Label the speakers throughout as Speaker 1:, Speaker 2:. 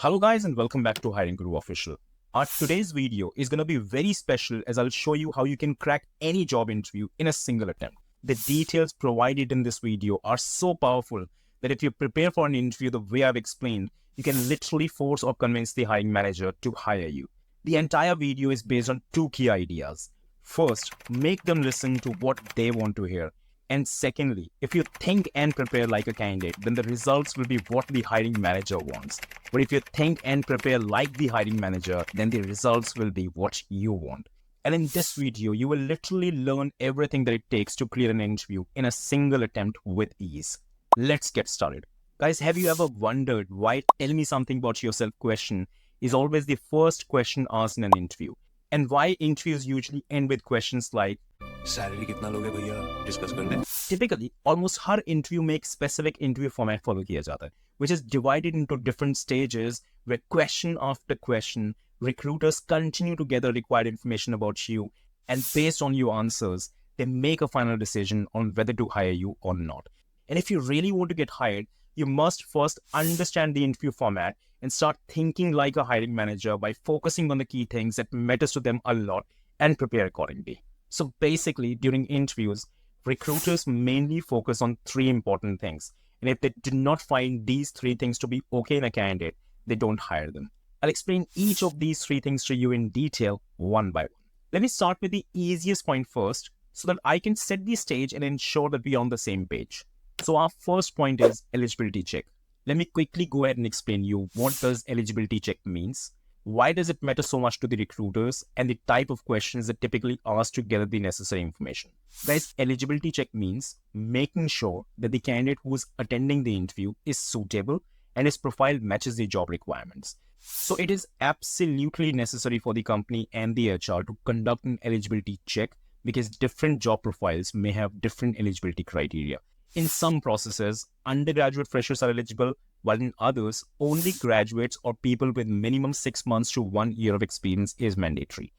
Speaker 1: Hello guys and welcome back to Hiring Guru Official. Our today's video is going to be very special as I'll show you how you can crack any job interview in a single attempt. The details provided in this video are so powerful that if you prepare for an interview the way I've explained, you can literally force or convince the hiring manager to hire you. The entire video is based on two key ideas. First, make them listen to what they want to hear. And secondly, if you think and prepare like a candidate, then the results will be what the hiring manager wants. But if you think and prepare like the hiring manager, then the results will be what you want. And in this video, you will literally learn everything that it takes to clear an interview in a single attempt with ease. Let's get started. Guys, have you ever wondered why "tell me something about yourself" question is always the first question asked in an interview? And why interviews usually end with questions like,
Speaker 2: salary कितना लोगे भैया discuss कर लें.
Speaker 1: Typically, almost हर interview में एक specific interview format follow किया जाता है, which is divided into different stages where question after question, recruiters continue to gather required information about you, and based on your answers, they make a final decision on whether to hire you or not. And if you really want to get hired, you must first understand the interview format and start thinking like a hiring manager by focusing on the key things that matters to them a lot and prepare accordingly. So basically, during interviews, recruiters mainly focus on three important things. And if they do not find these three things to be okay in a candidate, they don't hire them. I'll explain each of these three things to you in detail, one by one. Let me start with the easiest point first, so that I can set the stage and ensure that we're on the same page. So our first point is eligibility check. Let me quickly go ahead and explain you what does eligibility check means. Why does it matter so much to the recruiters, and the type of questions that typically ask to gather the necessary information. Guys, eligibility check means making sure that the candidate who is attending the interview is suitable and his profile matches the job requirements. So it is absolutely necessary for the company and the HR to conduct an eligibility check because different job profiles may have different eligibility criteria. In some processes, undergraduate freshers are eligible, while in others, only graduates or people with minimum 6 months to 1 year of experience is mandatory.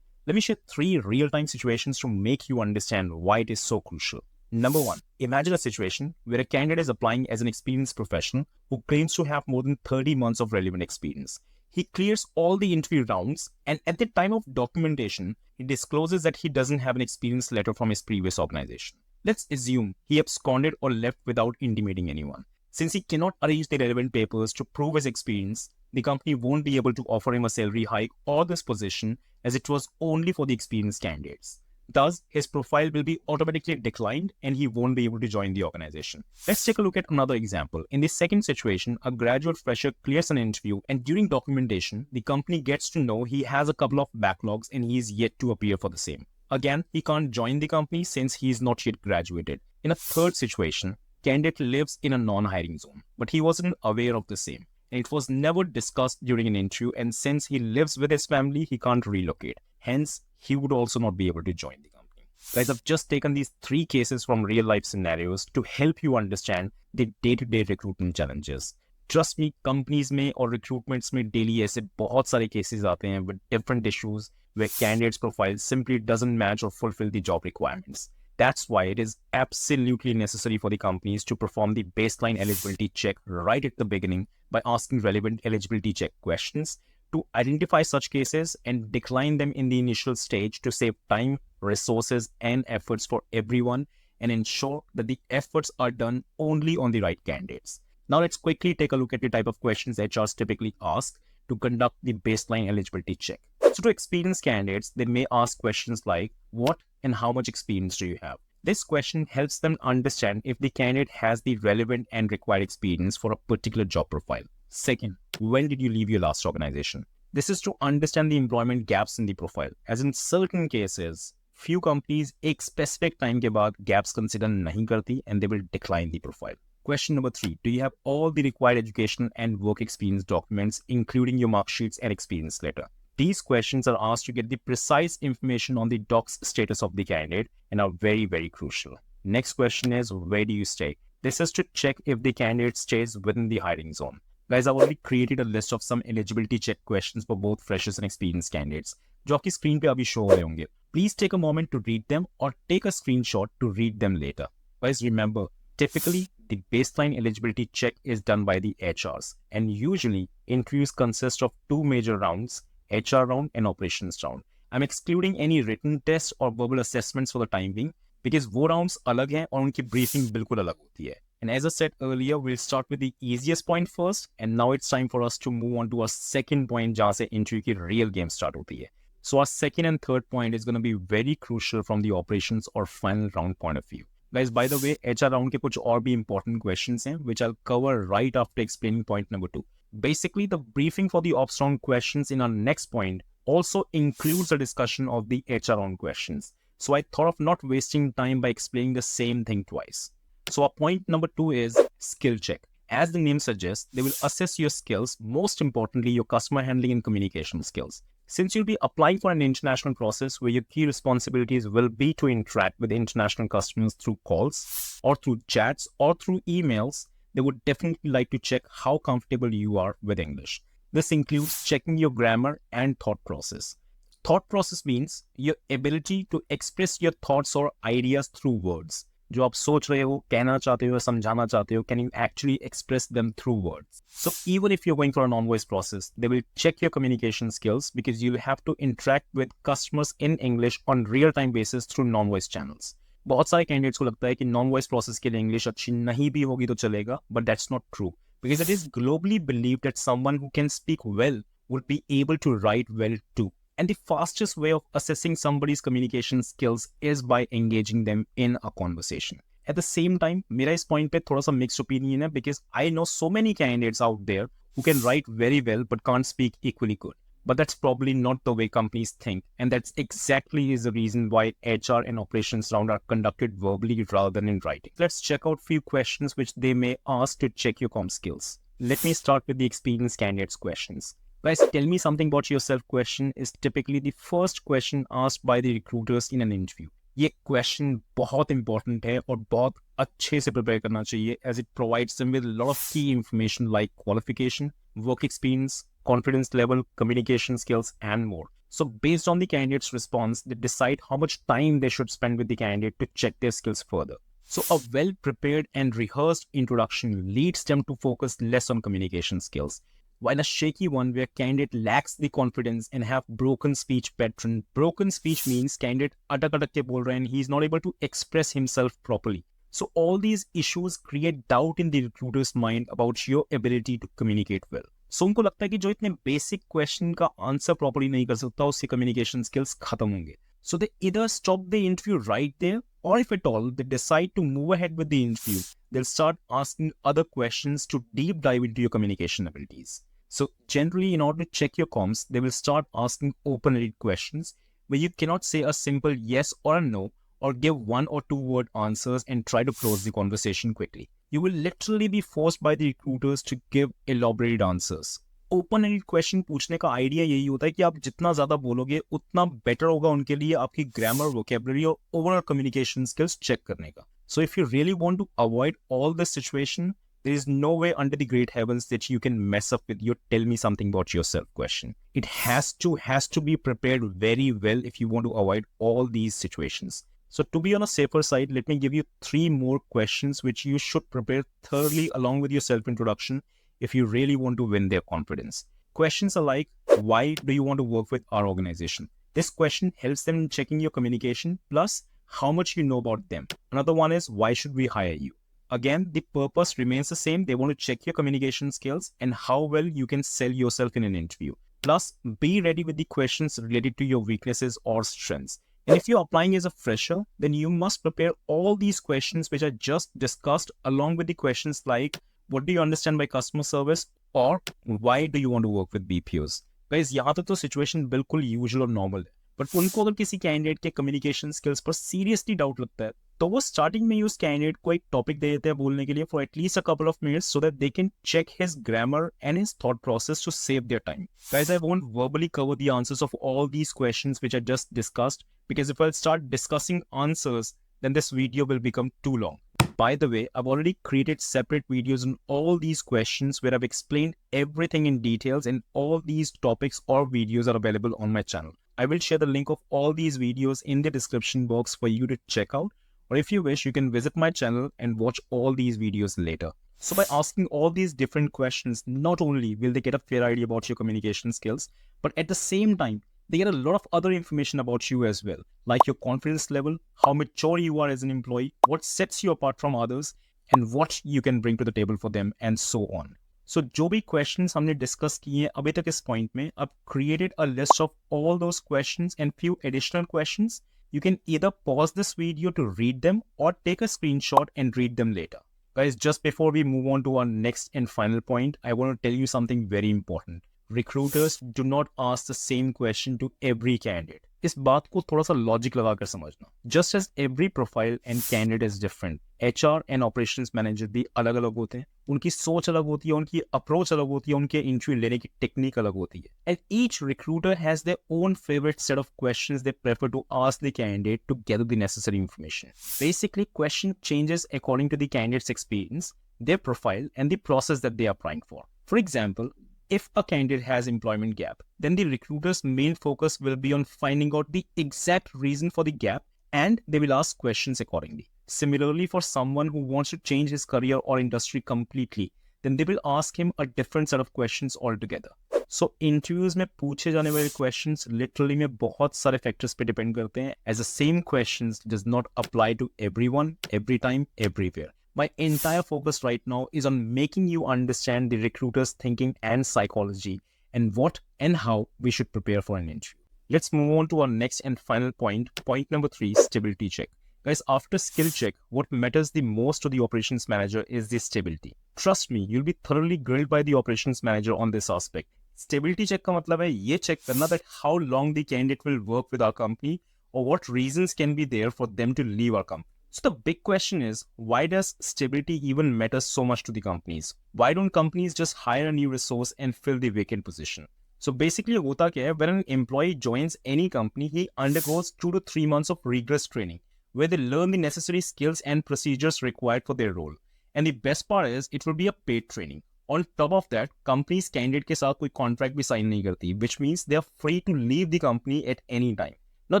Speaker 1: Let me share 3 real-time situations to make you understand why it is so crucial. Number 1, imagine a situation where a candidate is applying as an experienced professional who claims to have more than 30 months of relevant experience. He clears all the interview rounds, and at the time of documentation, he discloses that he doesn't have an experience letter from his previous organization. Let's assume he absconded or left without intimating anyone. Since he cannot arrange the relevant papers to prove his experience, the company won't be able to offer him a salary hike or this position, as it was only for the experienced candidates. Thus, his profile will be automatically declined and he won't be able to join the organization. Let's take a look at another example. In this second situation, a graduate fresher clears an interview, and during documentation, the company gets to know he has a couple of backlogs and he is yet to appear for the same. Again, he can't join the company since he is not yet graduated. In a third situation, candidate lives in a non-hiring zone, but he wasn't aware of the same. And it was never discussed during an interview, and since he lives with his family, he can't relocate. Hence, he would also not be able to join the company. Guys, I've just taken these 3 cases from real-life scenarios to help you understand the day-to-day recruitment challenges. Trust me, companies में और recruitments में daily ऐसे बहुत सारे cases आते हैं with different issues where candidates' profile simply doesn't match or fulfill the job requirements. That's why it is absolutely necessary for the companies to perform the baseline eligibility check right at the beginning by asking relevant eligibility check questions to identify such cases and decline them in the initial stage to save time, resources, and efforts for everyone and ensure that the efforts are done only on the right candidates. Now let's quickly take a look at the type of questions HRs typically ask to conduct the baseline eligibility check. So to experienced candidates, they may ask questions like, what and how much experience do you have? This question helps them understand if the candidate has the relevant and required experience for a particular job profile. Second, when did you leave your last organization? This is to understand the employment gaps in the profile, as in certain cases, few companies एक specific time के बाद gaps consider नहीं करती and they will decline the profile. Question number 3, do you have all the required education and work experience documents, including your mark sheets and experience letter? These questions are asked to get the precise information on the doc's status of the candidate and are very, very crucial. Next question is, where do you stay? This is to check if the candidate stays within the hiring zone. Guys, I've already created a list of some eligibility check questions for both freshers and experienced candidates, जो आपकी screen पे अभी show हो रहे होंगे. Please take a moment to read them or take a screenshot to read them later. Guys, remember, typically, the baseline eligibility check is done by the HRs. And usually, interviews consist of two major rounds, HR round and operations round. I'm excluding any written tests or verbal assessments for the time being because वो rounds अलग हैं और उनकी briefing बिल्कुल अलग होती है. And as I said earlier, we'll start with the easiest point first, and now it's time for us to move on to our second point जहाँ से interview की real game start होती है. So our second and third point is going to be very crucial from the operations or final round point of view. Guys, by the way, HR round के कुछ और भी important questions हैं, which I'll cover right after explaining point number 2. Basically, the briefing for the ops round questions in our next point also includes a discussion of the HR round questions. So I thought of not wasting time by explaining the same thing twice. So our point number 2 is skill check. As the name suggests, they will assess your skills, most importantly, your customer handling and communication skills. Since you'll be applying for an international process where your key responsibilities will be to interact with international customers through calls or through chats or through emails, they would definitely like to check how comfortable you are with English. This includes checking your grammar and thought process. Thought process means your ability to express your thoughts or ideas through words. जो आप सोच रहे हो, कहना चाहते हो, समझाना चाहते हो, can you actually express them through words? So even if you're going for a non-voice process, they will check your communication skills because you'll have to interact with customers in English on real-time basis through non-voice channels. बहुत सारे candidates को लगता है कि non-voice process के लिए English अच्छी नहीं भी होगी तो चलेगा, but that's not true because it is globally believed that someone who can speak well would be able to write well too. And the fastest way of assessing somebody's communication skills is by engaging them in a conversation. At the same time, मेरा इस point पे थोड़ा सा mixed opinion है because I know so many candidates out there who can write very well but can't speak equally good. But that's probably not the way companies think, and that's exactly is the reason why HR and operations round are conducted verbally rather than in writing. Let's check out few questions which they may ask to check your comm skills. Let me start with the experienced candidates questions. Guys, tell me something about yourself question is typically the first question asked by the recruiters in an interview. ये question बहुत important है और बहुत अच्छे से prepare करना चाहिए as it provides them with a lot of key information like qualification, work experience, confidence level, communication skills, and more. So based on the candidate's response, they decide how much time they should spend with the candidate to check their skills further. So a well-prepared and rehearsed introduction leads them to focus less on communication skills. While a shaky one where candidate lacks the confidence and have broken speech pattern. Broken speech means candidate atak ke bol rahe and he is not able to express himself properly. So all these issues create doubt in the recruiter's mind about your ability to communicate well. So उनको लगता है कि जो इतने basic question का answer properly नहीं कर सकता उससे communication skills खत्म होंगे. So they either stop the interview right there, or if at all they decide to move ahead with the interview, they'll start asking other questions to deep dive into your communication abilities. So generally, in order to check your comms, they will start asking open-ended questions where you cannot say a simple yes or a no or give 1 or 2 word answers and try to close the conversation quickly. You will literally be forced by the recruiters to give elaborated answers. Open-ended question पूछने का idea यही होता है कि आप जितना ज़्यादा बोलोगे उतना better होगा उनके लिए आपकी grammar, vocabulary और overall communication skills check करने का. So if you really want to avoid all this situation, there is no way under the great heavens that you can mess up with your tell me something about yourself question. It has to be prepared very well if you want to avoid all these situations. So to be on a safer side, let me give you 3 more questions which you should prepare thoroughly along with your self-introduction if you really want to win their confidence. Questions are like, why do you want to work with our organization? This question helps them in checking your communication plus how much you know about them. Another one is, why should we hire you? Again, the purpose remains the same. They want to check your communication skills and how well you can sell yourself in an interview. Plus, be ready with the questions related to your weaknesses or strengths. And if you're applying as a fresher, then you must prepare all these questions which I just discussed along with the questions like, what do you understand by customer service? Or why do you want to work with BPOs? Guys, यहाँ तक तो situation बिल्कुल usual और normal है. But उनको अगर किसी candidate के communication skills पर seriously doubt लगता है, तो वो स्टार्टिंग में ही उस कैंडिडेट को एक टॉपिक दे देते हैं बोलने के लिए for at least a couple of minutes so that they can check his grammar and his thought process to save their time. Guys, I won't verbally cover the answers of all these questions which I just discussed because if I start discussing answers, then this video will become too long. By the way, I've already created separate videos on all these questions where I've explained everything in details and all these topics or videos are available on my channel. I will share the link of all these videos in the description box for you to check out. Or if you wish, you can visit my channel and watch all these videos later. So by asking all these different questions, not only will they get a fair idea about your communication skills, but at the same time, they get a lot of other information about you as well, like your confidence level, how mature you are as an employee, what sets you apart from others, and what you can bring to the table for them, and so on. So जो भी questions हमने discuss किए हैं अभी तक इस point में, I've created a list of all those questions and few additional questions. You can either pause this video to read them or take a screenshot and read them later. Guys, just before we move on to our next and final point, I want to tell you something very important. Recruiters do not ask the same question to every candidate. इस बात को थोड़ा सा logic लगाकर समझना. Just as every profile and candidate is different, HR and operations manager भी अलग अलग होते हैं. उनकी सोच अलग होती है, उनकी अप्रोच अलग होती है, उनके इंटरव्यू लेने की टेक्निक अलग होती है. And each recruiter has their own favorite set of questions they prefer to ask the candidate to gather the necessary information. Basically, question changes according to the candidate's experience, their profile, and the process that they are applying for. For example, if a candidate has employment gap, then the recruiter's main focus will be on finding out the exact reason for the gap, and they will ask questions accordingly. Similarly, for someone who wants to change his career or industry completely, then they will ask him a different set of questions altogether. So interviews में पूछे जाने वाले questions literally में बहुत सारे factors पे depend करते हैं, as the same questions does not apply to everyone, every time, everywhere. My entire focus right now is on making you understand the recruiter's thinking and psychology and what and how we should prepare for an interview. Let's move on to our next and final point. Point number 3, stability check. Guys, after skill check, what matters the most to the operations manager is the stability. Trust me, you'll be thoroughly grilled by the operations manager on this aspect. Stability check का मतलब है ये check करना that how long the candidate will work with our company or what reasons can be there for them to leave our company. So the big question is, why does stability even matter so much to the companies? Why don't companies just hire a new resource and fill the vacant position? So basically, होता क्या है, when an employee joins any company, he undergoes 2 to 3 months of rigorous training, where they learn the necessary skills and procedures required for their role. And the best part is, it will be a paid training. On top of that, companies candidate के साथ कोई contract भी sign नहीं करती, which means they are free to leave the company at any time. Now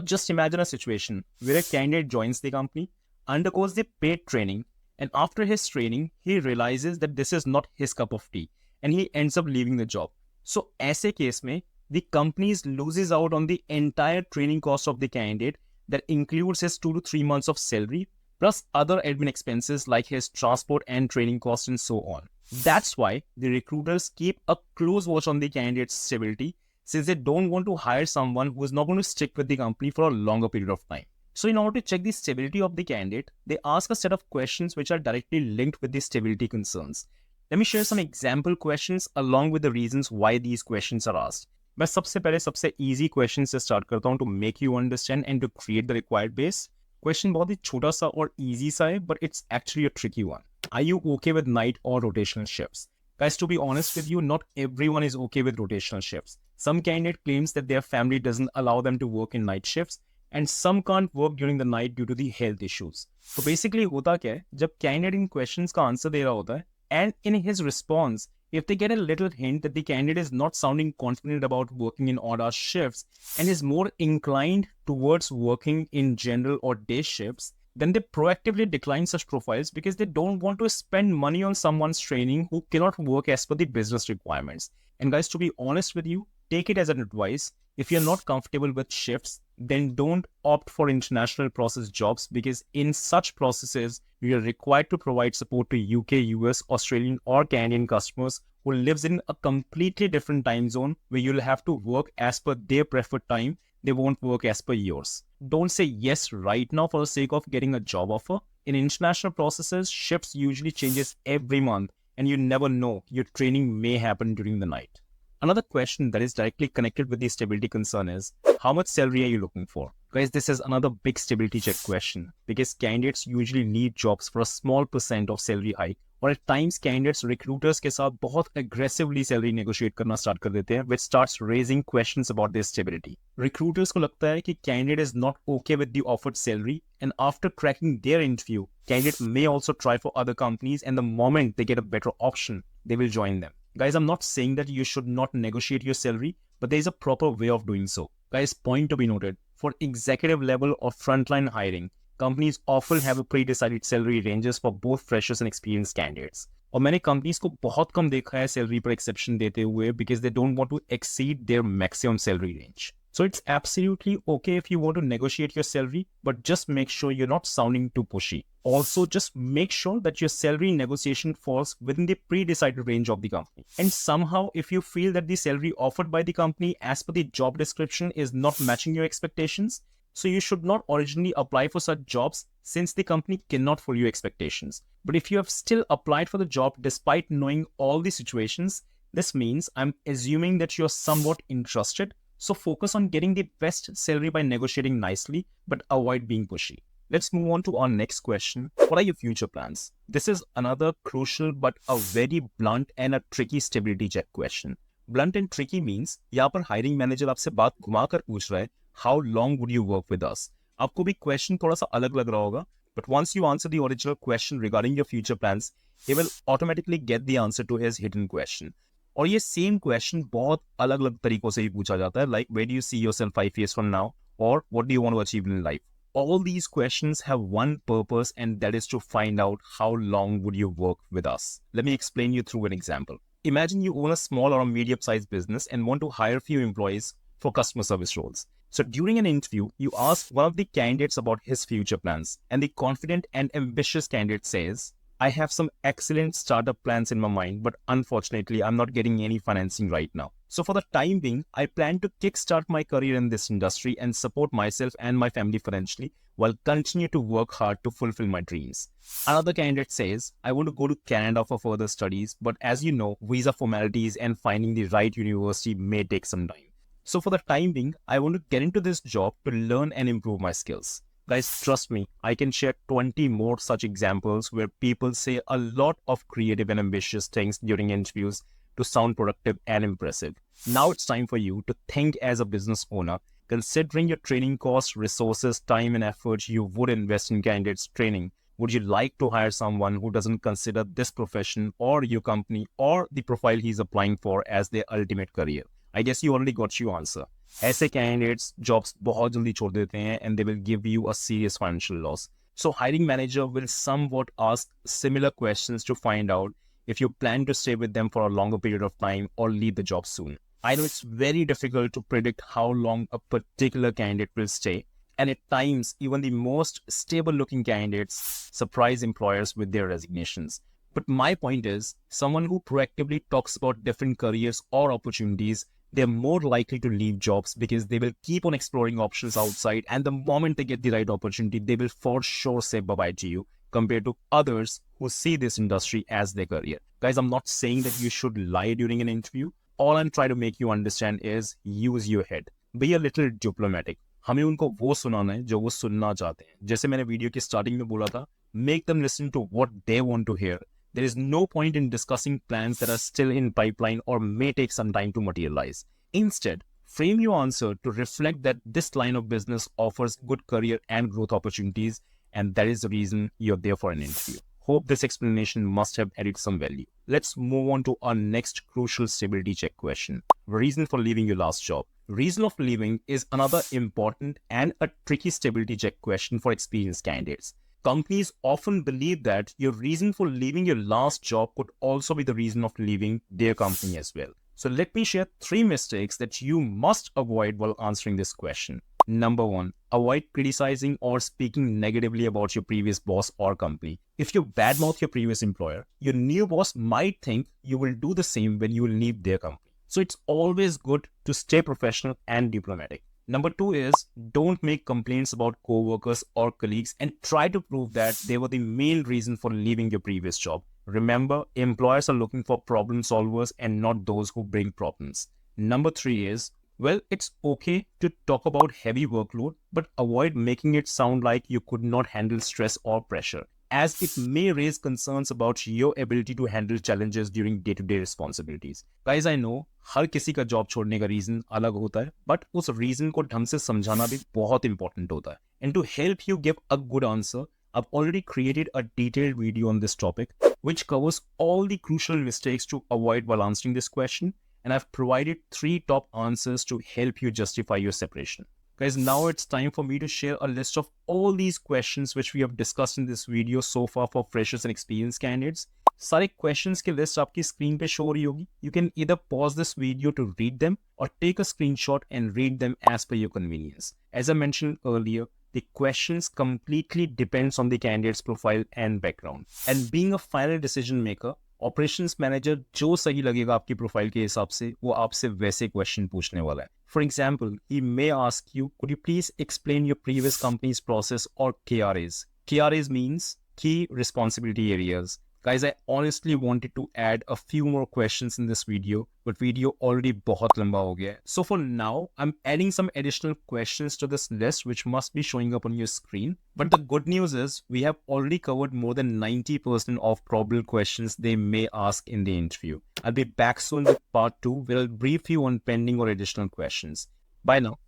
Speaker 1: just imagine a situation where a candidate joins the company, undergoes the paid training, and after his training, he realizes that this is not his cup of tea, and he ends up leaving the job. So, ऐसे case में, the companies loses out on the entire training cost of the candidate that includes his 2 to 3 months of salary, plus other admin expenses like his transport and training costs and so on. That's why the recruiters keep a close watch on the candidate's stability, since they don't want to hire someone who is not going to stick with the company for a longer period of time. So in order to check the stability of the candidate, they ask a set of questions which are directly linked with the stability concerns. Let me share some example questions along with the reasons why these questions are asked. मैं सबसे पहले सबसे easy question से start करता हूँ to make you understand and to create the required base. Question बहुत ही छोटा सा और easy सा है, but it's actually a tricky one. Are you okay with night or rotational shifts? Guys, to be honest with you, not everyone is okay with rotational shifts. Some candidate claims that their family doesn't allow them to work in night shifts, and some can't work during the night due to the health issues. So basically होता क्या है, जब candidate इन questions का answer दे रहा होता है, and in his response, if they get a little hint that the candidate is not sounding confident about working in odd-hour shifts and is more inclined towards working in general or day shifts, then they proactively decline such profiles because they don't want to spend money on someone's training who cannot work as per the business requirements. And guys, to be honest with you, take it as an advice. If you're not comfortable with shifts, then don't opt for international process jobs, because in such processes, you're required to provide support to UK, US, Australian or Canadian customers who lives in a completely different time zone where you'll have to work as per their preferred time. They won't work as per yours. Don't say yes right now for the sake of getting a job offer. In international processes, shifts usually changes every month, and you never know, your training may happen during the night. Another question that is directly connected with the stability concern is, how much salary are you looking for? Guys, this is another big stability check question, because candidates usually need jobs for a small percent of salary hike, or at times candidates recruiters के साथ बहुत aggressively salary negotiate करना start कर देते हैं, which starts raising questions about their stability. Recruiters को लगता है कि candidate is not okay with the offered salary, and after cracking their interview, candidate may also try for other companies, and the moment they get a better option, they will join them. Guys, I'm not saying that you should not negotiate your salary, but there is a proper way of doing so. Guys, point to be noted, for executive level or frontline hiring, companies often have a pre-decided salary ranges for both freshers and experienced candidates. और मैंने companies को बहुत कम देखा है salary पर exception देते हुए because they don't want to exceed their maximum salary range. So it's absolutely okay if you want to negotiate your salary, but just make sure you're not sounding too pushy. Also, just make sure that your salary negotiation falls within the pre-decided range of the company. And somehow, if you feel that the salary offered by the company as per the job description is not matching your expectations, so you should not originally apply for such jobs since the company cannot fulfill your expectations. But if you have still applied for the job despite knowing all the situations, this means I'm assuming that you're somewhat interested. So focus on getting the best salary by negotiating nicely, but avoid being pushy. Let's move on to our next question. What are your future plans? This is another crucial but a very blunt and a tricky stability check question. Blunt and tricky means यहाँ पर hiring manager आपसे बात घुमाकर पूछ रहा है, how long would you work with us? आपको भी question थोड़ा सा अलग लग रहा होगा, but once you answer the original question regarding your future plans, he will automatically get the answer to his hidden question. और ये सेम क्वेश्चन बहुत अलग अलग तरीकों से ही पूछा जाता है, like where do you see yourself 5 years from now, और what do you want to achieve in life. All these questions have one purpose, and that is to find out how long would you work with us. Let me explain you through an example. Imagine you own a small or a medium-sized business and want to hire a few employees for customer service roles. So during an interview, you ask one of the candidates about his future plans, and the confident and ambitious candidate says, I have some excellent startup plans in my mind, but unfortunately, I'm not getting any financing right now. So for the time being, I plan to kickstart my career in this industry and support myself and my family financially while continue to work hard to fulfill my dreams. Another candidate says, I want to go to Canada for further studies, but as you know, visa formalities and finding the right university may take some time. So for the time being, I want to get into this job to learn and improve my skills. Guys, trust me, I can share 20 more such examples where people say a lot of creative and ambitious things during interviews to sound productive and impressive. Now it's time for you to think as a business owner, considering your training costs, resources, time and effort you would invest in candidates training. Would you like to hire someone who doesn't consider this profession or your company or the profile he's applying for as their ultimate career? I guess you already got your answer. ऐसे candidates jobs बहुत जल्दी छोड़ देते हैं and they will give you a serious financial loss. So hiring manager will somewhat ask similar questions to find out if you plan to stay with them for a longer period of time or leave the job soon. I know it's very difficult to predict how long a particular candidate will stay, and at times even the most stable looking candidates surprise employers with their resignations. But my point is, someone who proactively talks about different careers or opportunities, they're more likely to leave jobs because they will keep on exploring options outside, and the moment they get the right opportunity, they will for sure say bye-bye to you compared to others who see this industry as their career. Guys, I'm not saying that you should lie during an interview. All I'm trying to make you understand is use your head. Be a little diplomatic. हमें उनको वो सुनाना है जो वो सुनना चाहते हैं. जैसे मैंने वीडियो की स्टार्टिंग में बोला था, make them listen to what they want to hear. There is no point in discussing plans that are still in pipeline or may take some time to materialize. Instead, frame your answer to reflect that this line of business offers good career and growth opportunities, and that is the reason you're there for an interview. Hope this explanation must have added some value. Let's move on to our next crucial stability check question. Reason for leaving your last job. Reason of leaving is another important and a tricky stability check question for experienced candidates. Companies often believe that your reason for leaving your last job could also be the reason of leaving their company as well. So let me share 3 mistakes that you must avoid while answering this question. Number 1, avoid criticizing or speaking negatively about your previous boss or company. If you badmouth your previous employer, your new boss might think you will do the same when you leave their company. So it's always good to stay professional and diplomatic. Number 2 is don't make complaints about co-workers or colleagues and try to prove that they were the main reason for leaving your previous job. Remember, employers are looking for problem solvers and not those who bring problems. Number 3 is, well, it's okay to talk about heavy workload, but avoid making it sound like you could not handle stress or pressure, as it may raise concerns about your ability to handle challenges during day-to-day responsibilities. Guys, I know हर किसी का job छोड़ने का reason अलग होता है, but उस reason को ढंग से समझाना भी बहुत इंपॉर्टेंट होता है. And to help you give a good answer, I've already created a detailed video on this topic, which covers all the crucial mistakes to avoid while answering this question, and I've provided 3 top answers to help you justify your separation. Guys, now it's time for me to share a list of all these questions which we have discussed in this video so far for freshers and experienced candidates. सारे questions की list आपकी screen पे show हो रही होगी. You can either pause this video to read them or take a screenshot and read them as per your convenience. As I mentioned earlier, the questions completely depends on the candidate's profile and background. And being a final decision maker, operations manager जो सही लगेगा आपकी profile के हिसाब से वो आपसे वैसे क्वेश्चन पूछने वाला है. For example, he may ask you, could you please explain your previous companies process और KRAs. KRAs means key responsibility areas. Guys, I honestly wanted to add a few more questions in this video, but video already बहुत लंबा हो गया है. So for now, I'm adding some additional questions to this list which must be showing up on your screen. But the good news is we have already covered more than 90% of probable questions they may ask in the interview. I'll be back soon with part 2 where I'll brief you on pending or additional questions. Bye now.